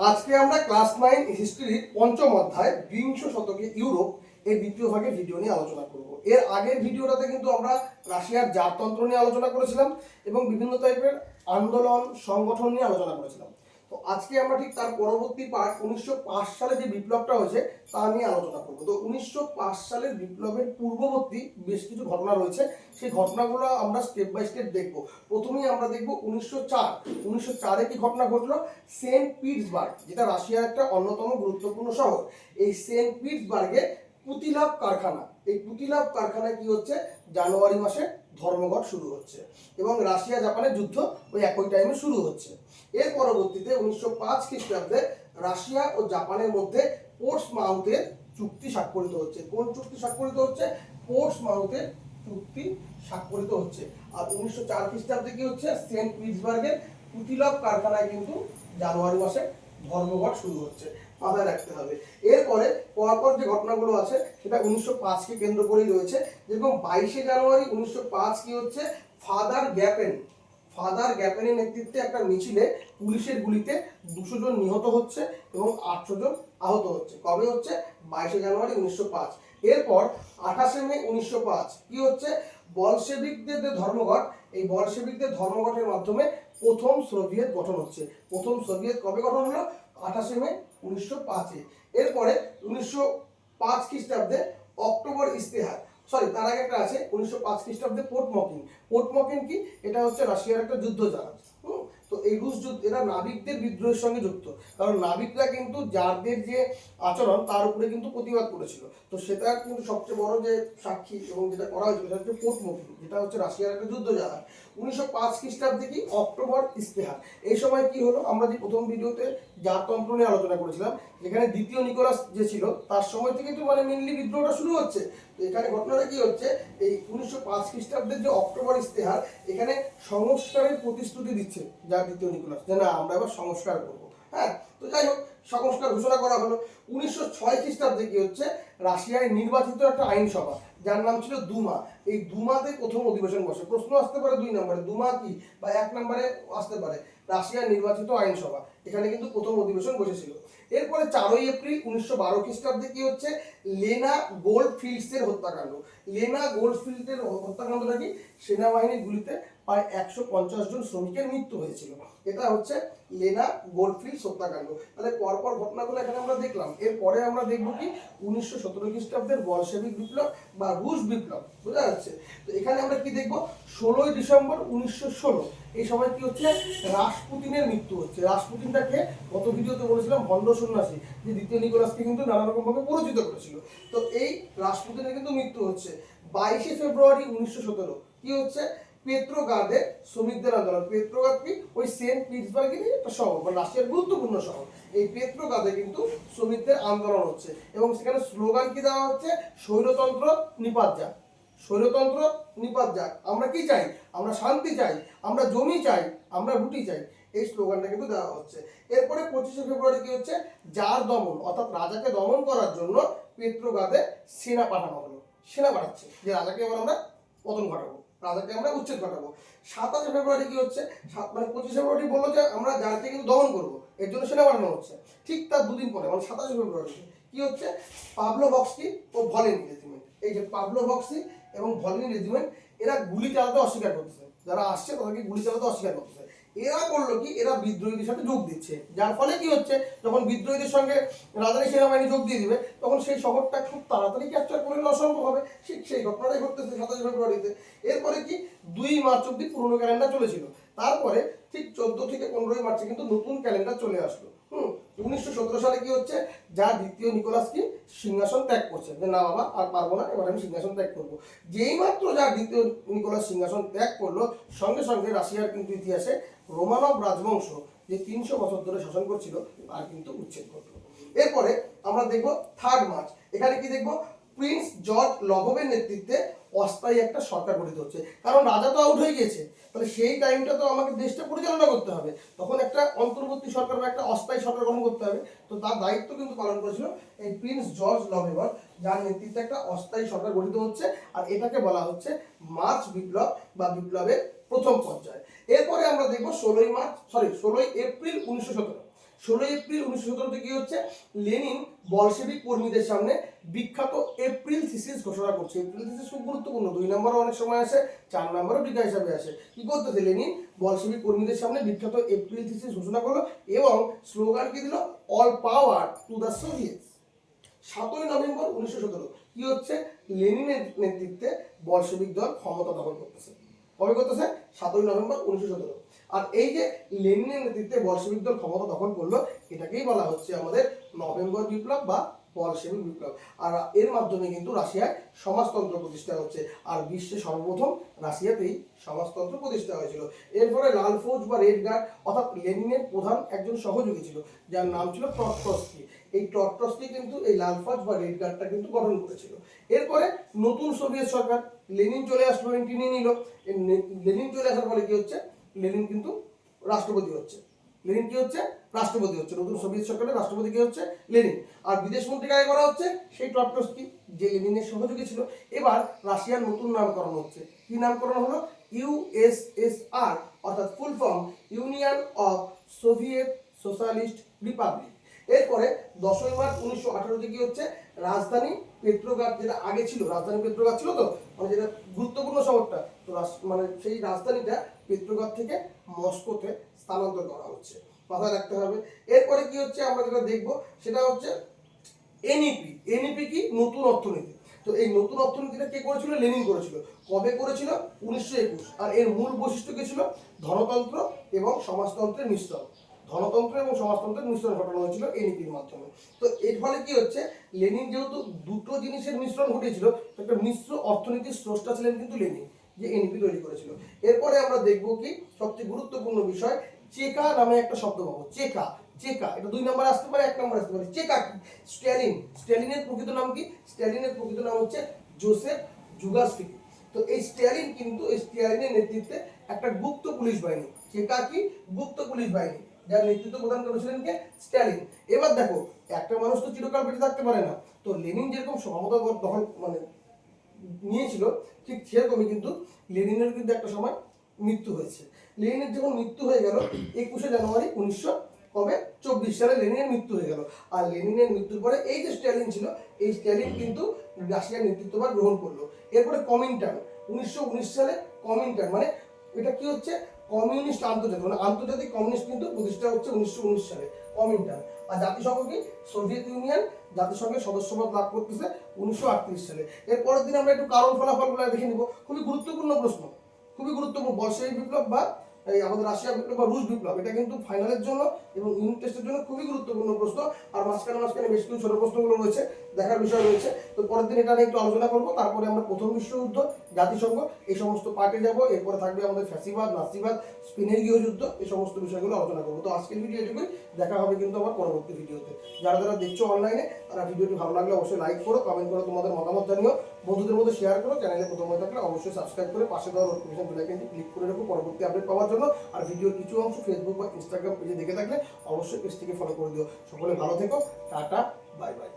আজকে আমরা ক্লাস 9 হিস্ট্রির পঞ্চম অধ্যায় বিংশ শতকে ইউরোপ এর দ্বিতীয় ভাগের ভিডিও নিয়ে আলোচনা করব। এর আগের ভিডিওটাতে কিন্তু আমরা রাশিয়ার জারতন্ত্র নিয়ে আলোচনা করেছিলাম এবং বিভিন্ন টাইপের আন্দোলন সংগঠন নিয়ে আলোচনা করেছিলাম। তো আজকে আমরা ঠিক তার পরবর্তী পার্ট 1905 সালে যে বিপ্লবটা হয়েছে তা নিয়ে আলোচনা করব। তো 1905 সালের বিপ্লবের পূর্ববর্তী বেশ কিছু ঘটনা রয়েছে, সেই ঘটনাগুলো আমরা স্টেপ বাই স্টেপ দেখব। প্রথমেই আমরা দেখব 1904 কি ঘটনা ঘটলো। সেন্ট পিটসবার্গ, যেটা রাশিয়ার একটা অন্যতম গুরুত্বপূর্ণ শহর, এই সেন্ট পিটসবার্গে পুতিলাভ কারখানা, এই পুতিলাভ কারখানায় কি হচ্ছে, জানুয়ারি মাসে ধর্মঘট শুরু হচ্ছে এবং রাশিয়া জাপানের যুদ্ধ ওই একই টাইমে শুরু হচ্ছে। এর পরবর্তীতে 1905 খ্রিস্টাব্দে রাশিয়া ও জাপানের মধ্যে পোর্টসমাউথের চুক্তি স্বাক্ষরিত হচ্ছে। কোন চুক্তি স্বাক্ষরিত হচ্ছে? পোর্টসমাউথের চুক্তি স্বাক্ষরিত হচ্ছে। আর 1904 খ্রিস্টাব্দে কি হচ্ছে, সেন্ট পিটসবার্গের পুতিলাভ কারখানায় কিন্তু জানুয়ারি মাসে ধর্মঘট শুরু হচ্ছে, মাথায় রাখতে হবে। এরপরে পরপর যে ঘটনাগুলো আছে সেটা 1905কে কেন্দ্র করেই রয়েছে। যেরকম 22শে জানুয়ারি 1905 কি হচ্ছে, ফাদার গ্যাপেনের নেতৃত্বে একটা মিছিলে পুলিশের গুলিতে 200 জন নিহত হচ্ছে এবং 800 জন আহত হচ্ছে। কবে হচ্ছে? 22শে জানুয়ারি 1905। এরপর 28শে মে 1905 কি হচ্ছে, বলশেভিকদের যে ধর্মঘট, এই বলশেভিকদের ধর্মঘটের মাধ্যমে প্রথম সোভিয়েত গঠন হচ্ছে। প্রথম সোভিয়েত কবে গঠন হলো? 28শে মে 1905-এ। এরপরে 1905 খ্রিস্টাব্দে অক্টোবর ইস্তেহার, তার আগে একটা আছে 1905 খ্রিস্টাব্দে পোর্টমকিন কি, এটা হচ্ছে রাশিয়ার একটা যুদ্ধ জাহাজ। তো এই রুশ যুদ্ধ, এরা নাবিকদের বিদ্রোহের সঙ্গে যুক্ত, কারণ নাবিকরা কিন্তু জারদের যে আচরণ তার উপরে কিন্তু প্রতিবাদ করেছিল। তো সেটা কিন্তু সবচেয়ে বড় যে সাক্ষী এবং যেটা করা হয়েছিল সেটা হচ্ছে পোর্টমকিন, যেটা হচ্ছে রাশিয়ার একটা যুদ্ধ জাহাজ। 1905 খ্রিস্টাব্দে কি, অক্টোবর ইস্তেহার। এই সময় কি হলো, আমরা যে প্রথম ভিডিওতে জারতন্ত্র নিয়ে আলোচনা করেছিলাম, যেখানে দ্বিতীয় নিকোলাস যে ছিল তার সময় থেকে তো মেনলি বিদ্রোহটা শুরু হচ্ছে। তো এখানে ঘটনাটা কি হচ্ছে, এই 1905 খ্রিস্টাব্দের যে অক্টোবর ইস্তেহার, এখানে সংস্কারের প্রতিশ্রুতি দিচ্ছে যার দ্বিতীয় নিকোলাস, যে না আমরা এবার সংস্কার করবো। হ্যাঁ, তো যাই হোক, সংস্কার ঘোষণা করা হলো। 1906 খ্রিস্টাব্দে কি হচ্ছে, রাশিয়ায় নির্বাচিত একটা আইনসভা যার নাম ছিল দুমা, এই দুমাতে প্রথম অধিবেশন বসে। প্রশ্ন আসতে পারে 2 নম্বরে, দুমা কি, বা 1 নম্বরে আসতে পারে রাশিয়ার নির্বাচিত আইনসভা, এখানে কিন্তু প্রথম অধিবেশন বসেছিল। এরপরে 4ই এপ্রিল 1912 খ্রিস্টাব্দে কি হচ্ছে, লেনা গোল্ডফিল্ডসের হত্যাকাণ্ড। লেনা গোল্ডফিল্ডের হত্যাকাণ্ডটা কি, সেনাবাহিনীর গুলিতে প্রায় 150 জন শ্রমিকের মৃত্যু হয়েছিল। এটা হচ্ছে লেনা গোল্ডফিল্ডস হত্যাকাণ্ড। তাহলে পরপর ঘটনাগুলো এখানে আমরা দেখলাম। এরপরে আমরা দেখব কি, 1917 খ্রিস্টাব্দের বলশেভিক বিপ্লব বা রুশ বিপ্লব, বোঝা যাচ্ছে। তো এখানে আমরা কি দেখব, 16ই ডিসেম্বর 1916 এই সময় কি হচ্ছে, রাসপুতিনের মৃত্যু হচ্ছে। রাসপুতিনটাকে গত ভিডিওতে বলেছিলাম ভণ্ড সন্ন্যাসী, যে দ্বিতীয় নিকোলাসকে কিন্তু নানা রকম ভাবে পরিচিত করেছিল। তো এই রাসপুতিনের কিন্তু মৃত্যু হচ্ছে। 22শে ফেব্রুয়ারি 1917 কি হচ্ছে, পেট্রোগ্রাদে শ্রমিকদের আন্দোলন। পেট্রোগ্রাদ কি, ওই সেন্ট পিটসবার্গেরই একটা শহর, মানে রাশিয়ার গুরুত্বপূর্ণ শহর। এই পেট্রোগ্রাদে কিন্তু শ্রমিকদের আন্দোলন হচ্ছে এবং সেখানে স্লোগান কি দেওয়া হচ্ছে, স্বৈরতন্ত্র নিপাত যাক, স্বৈরতন্ত্র নিপাত যাক। আমরা কি চাই? আমরা শান্তি চাই, আমরা জমি চাই, আমরা রুটি চাই, এই স্লোগানটা কিন্তু দেওয়া হচ্ছে। এরপরে 25শে ফেব্রুয়ারি কি হচ্ছে, জার দমন, অর্থাৎ রাজাকে দমন করার জন্য পেট্রোগ্রাদে সেনা পাঠানো হলো। সেনা পাঠাচ্ছে যে রাজাকে এবার আমরা পতন ঘটাবো, রাজাকে আমরা উচ্ছেদ ঘটাবো। 27শে ফেব্রুয়ারি কি হচ্ছে, 25শে ফেব্রুয়ারি বললো যে আমরা জারকে কিন্তু দমন করবো, এর জন্য সেনা পাঠানো হচ্ছে। ঠিক তার 2 দিন পরে, 27শে ফেব্রুয়ারি কি হচ্ছে, পাভলোভস্কি ও ভলিনি রেজিমেন্ট, এই যে পাভলোভস্কি এবং ভলিনি রেজিমেন্ট, এরা গুলি চালাতে অস্বীকার করতেছে, যারা আসছে তাদেরকে গুলি চালাতে অস্বীকার করতেছে। এরা করলো কি, এরা বিদ্রোহীদের সাথে যোগ দিচ্ছে, যার ফলে কি হচ্ছে, যখন বিদ্রোহীদের সঙ্গে রাজারি সেনাবাহিনী যোগ দিয়ে দিবে, তখন সেই শহরটা খুব তাড়াতাড়ি ক্যাপচার করে নেওয়া অসম্ভব হবে। ঠিক সেই ঘটনাটাই ঘটতেছে 27 ফেব্রুয়ারিতে। এরপরে কি, 2 মার্চ অব্দি পুরনো ক্যালেন্ডার চলেছিল, তারপরে ঠিক 14 থেকে 15ই মার্চে কিন্তু নতুন ক্যালেন্ডার চলে আসলো। 1917 সালে কি হচ্ছে, যা দ্বিতীয় নিকোলাস কি সিংহাসন ত্যাগ করছে, যে না বাবা আর পারবো না, এবার আমি সিংহাসন ত্যাগ করবো। যেই মাত্র যা দ্বিতীয় নিকোলাস সিংহাসন ত্যাগ করলো, সঙ্গে সঙ্গে রাশিয়ার কিন্তু ইতিহাসে রোমানভ রাজবংশ যে 300 বছর ধরে শাসন করছিল তার কিন্তু উচ্ছেদ ঘটলো। এরপরে আমরা দেখবো 3 মার্চ, এখানে কি দেখবো, প্রিন্স জর্জ লভবের নেতৃত্বে অস্থায়ী একটা সরকার গঠিত হচ্ছে। কারণ রাজা তো আউট হয়ে গিয়েছে, তাহলে সেই টাইমটা তো আমাকে দেশটা পরিচালনা করতে হবে, তখন একটা অন্তর্বর্তী সরকার বা একটা অস্থায়ী সরকার গঠন করতে হবে। তো তার দায়িত্ব কিন্তু পালন করেছিল এই প্রিন্স জর্জ লভেবর, যার নেতৃত্বে একটা অস্থায়ী সরকার গঠিত হচ্ছে। আর এটাকে বলা হচ্ছে মার্চ বিপ্লব বা বিপ্লবের প্রথম পর্যায়। এরপরে আমরা দেখবো 16ই এপ্রিল 1917। 16 এপ্রিল 1917 কি হচ্ছে, লেনিন বলশেভিক কর্মীদের সামনে বিখ্যাত এপ্রিল থিসিস ঘোষণা করছে। এপ্রিল থিসিস খুব গুরুত্বপূর্ণ, 2 নম্বরও অনেক সময় আসে, 4 নম্বরও বিজ্ঞান হিসাবে আসে। কি করতেছে, লেনিন বলশেভিক কর্মীদের সামনে বিখ্যাত এপ্রিল থিসিস ঘোষণা করলো এবং স্লোগান কি দিল, all power to the Soviets. 7 November 1917 কি হচ্ছে, লেনিনের নেতৃত্বে বলশেভিক দল ক্ষমতা দখল করতেছে। কবে করতেছে, 7 নভেম্বর 1917। আর এই যে লেনিনের নেতৃত্বে বলশেভিক দল ক্ষমতা দখল করলো, এটাকেই বলা হচ্ছে আমাদের নভেম্বর বিপ্লব বা বলশেভিক বিপ্লব। আর এর মাধ্যমে কিন্তু রাশিয়ায় সমাজতন্ত্র প্রতিষ্ঠা হচ্ছে, আর বিশ্বে সর্বপ্রথম রাশিয়াতেই সমাজতন্ত্র প্রতিষ্ঠা হয়েছিল। এরপরে লাল ফৌজ বা রেড গার্ড অর্থাৎ লেনিনের প্রধান একজন সহযোগী ছিল, যার নাম ছিল ট্রটস্কি। এই ট্রটস্কি কিন্তু এই লাল ফৌজ বা রেড গার্ডটা কিন্তু গঠন করেছিল। এরপরে নতুন সোভিয়েত সরকার, লেনিন চলে আসলো, এন্ট্রি নিয়ে নিল। লেনিন চলে আসার ফলে কি হচ্ছে, লেনিন কিন্তু রাষ্ট্রপতি হচ্ছে। লেনিন কি হচ্ছে, রাষ্ট্রপতি হচ্ছে। নতুন সোভিয়েত সরকারের রাষ্ট্রপতি কি হচ্ছে, লেনিন। আর বিদেশ মন্ত্রী কাকে করা হচ্ছে, সেই ট্রটস্কি যে লেনিনের সহযোগী ছিল। এবার রাশিয়ার নতুন নামকরণ হচ্ছে, কি নামকরণ হলো, ইউএসএসআর, অর্থাৎ full form union of Soviet socialist Republic. এরপরে 10 মার্চ 1918 কি হচ্ছে, রাজধানী পেট্রোগ্রাদ, যেটা আগে ছিল রাজধানী পেট্রোগ্রাদ ছিল, তো মানে যেটা গুরুত্বপূর্ণ শহরটা, তো মানে সেই রাজধানীটা পেট্রোগ্রাদ থেকে মস্কোতে স্থানান্তর করা হচ্ছে, মাথায় রাখতে হবে। এরপরে কি হচ্ছে, আমরা যেটা দেখবো সেটা হচ্ছে এনইপি। এনইপি কি, নতুন অর্থনীতি। তো এই নতুন অর্থনীতিটা কে করেছিল, লেনিন করেছিল। কবে করেছিল, 1921। আর এর মূল বৈশিষ্ট্য কি ছিল, ধনতন্ত্র এবং সমাজতন্ত্রের মিশ্রণ। ধনতন্ত্র এবং সমাজতন্ত্রের মিশ্রণ ঘটানো হয়েছিল এনইপির মাধ্যমে। তো এর ফলে কি হচ্ছে, লেনিন যেহেতু দুটো জিনিসের মিশ্রণ ঘটেছিল, একটা মিশ্র অর্থনীতির স্রষ্টা ছিলেন কিন্তু লেনিন, যে এনইপি তৈরি করেছিল। এরপরে আমরা দেখবো কি, সবচেয়ে গুরুত্বপূর্ণ বিষয়, চেকা নামে একটা শব্দ পাবো। চেকা, চেকা এটা 2 নম্বরে আসতে পারে, 1 নম্বরে আসতে পারে। চেকা কি, স্ট্যালিন। স্ট্যালিনের প্রকৃত নাম কি, স্ট্যালিনের প্রকৃত নাম হচ্ছে জোসেফ জুগাসফিকি। তো এই স্ট্যালিন কিন্তু এই স্ট্যালিনের নেতৃত্বে একটা গুপ্ত পুলিশ বাহিনী, চেকা কি, গুপ্ত পুলিশ বাহিনী, যার নেতৃত্ব প্রদান করেছিলেন কে, স্ট্যালিন। এবার দেখো, একটা মানুষ তো চিরকাল বেঁচে থাকতে পারে না। তো লেনিন যেরকম ক্ষমতা দখল মানে নিয়েছিল, ঠিক সেরকমই কিন্তু লেনিনের কিন্তু একটা সময় মৃত্যু হয়েছে। লেনিনের যখন মৃত্যু হয়ে গেল 21 জানুয়ারি 1924 সালে লেনিনের মৃত্যু হয়ে গেল। আর লেনিনের মৃত্যুর পরে এই যে স্ট্যালিন ছিল, এই স্ট্যালিন কিন্তু রাশিয়ার নেতৃত্বভার গ্রহণ করলো। এরপরে কমিনটার্ন 1919 সালে, কমিনটার্ন মানে এটা কি হচ্ছে, কমিউনিস্ট আন্তর্জাতিক, মানে আন্তর্জাতিক কমিউনিস্ট কিন্তু প্রতিষ্ঠা হচ্ছে 1919 সালে, কমিনটার্ন। আর জাতিসংঘ কি, সোভিয়েত ইউনিয়ন জাতিসংঘের সদস্যপদ লাভ করতেছে 1938 সালে। এর পরের দিন আমরা একটু কারণ ফলাফলগুলো দেখে নিব, খুবই গুরুত্বপূর্ণ প্রশ্ন, খুবই গুরুত্বপূর্ণ। বলশেভিক বিপ্লব বা এই আমাদের রাশিয়া বিপ্লব বা রুশ বিপ্লব, এটা কিন্তু ফাইনালের জন্য এবং ইউনিট টেস্টের জন্য খুবই গুরুত্বপূর্ণ প্রশ্ন। আর মাঝখানে বেশ কিছু ছোট প্রশ্নগুলো রয়েছে, দেখার বিষয় রয়েছে। তো পরের দিন এটা নিয়ে একটু আলোচনা করবো। তারপরে আমরা প্রথম বিশ্বযুদ্ধ, জাতিসংঘ, এই সমস্ত পার্টে যাব। এরপরে থাকবে আমাদের ফ্যাসিবাদ, নাৎসিবাদ, স্পেনের গৃহযুদ্ধ, এই সমস্ত বিষয়গুলো আলোচনা করবো। তো আজকের ভিডিও এটুকুই, দেখা হবে কিন্তু আমার পরবর্তী ভিডিওতে। যারা যারা দেখছো অনলাইনে, তারা ভিডিওটি ভালো লাগলে অবশ্যই লাইক করো, কমেন্ট করো, তোমাদের মতামত জানিও, বন্ধুদের মধ্যে শেয়ার করো। চ্যানেলে প্রথম হয়ে থাকলে অবশ্যই সাবস্ক্রাইব করে পাশে দেওয়া নোটিফিকেশন বেল আইকনটি ক্লিক করে রাখো পরবর্তী আপডেট পাওয়ার জন্য। আর ভিডিওর কিছু অংশ ফেসবুক বা ইনস্টাগ্রাম পেজে দেখে থাকলে অবশ্যই পেজটিকে ফলো করে দিও। সকলে ভালো থেকো, টাটা, বাই বাই।